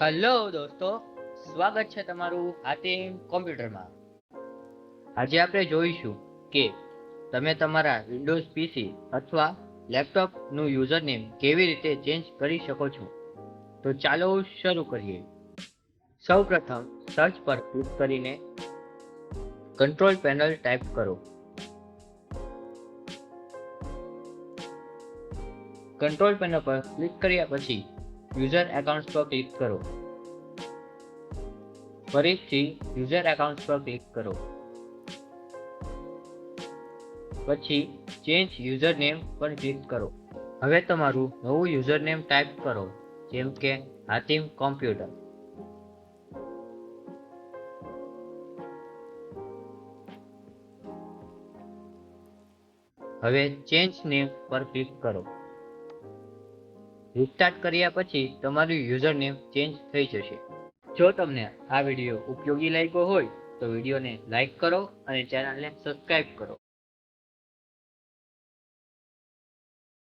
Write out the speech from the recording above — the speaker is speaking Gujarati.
હેલો દોસ્તો, સ્વાગત છે તમારું હાતિમ કોમ્પ્યુટરમાં. આજે આપણે જોઈશું કે તમે તમારા વિન્ડોઝ પીસી અથવા લેપટોપનું યુઝરનેમ કેવી રીતે ચેન્જ કરી શકો છો. તો ચાલો શરૂ કરીએ. સૌપ્રથમ સર્ચ પર ક્લિક કરીને કંટ્રોલ પેનલ ટાઈપ કરો. કંટ્રોલ પેનલ પર ક્લિક કર્યા પછી યુઝર એકાઉન્ટ્સ પર ક્લિક કરો. ફરીથી યુઝર એકાઉન્ટ્સ પર ક્લિક કરો. પછી ચેન્જ યુઝરનેમ પર ક્લિક કરો. હવે તમારું નવું યુઝરનેમ ટાઈપ કરો, જેમ કે હાતિમ કોમ્પ્યુટર. હવે ચેન્જ નેમ પર ક્લિક કરો. રિસ્ટાર્ટ કર્યા પછી તમારું યુઝરનેમ ચેન્જ થઈ જશે. જો તમને આ વિડીયો ઉપયોગી લાગ્યો હોય તો વિડીયોને લાઈક કરો અને ચેનલને સબસ્ક્રાઇબ કરો.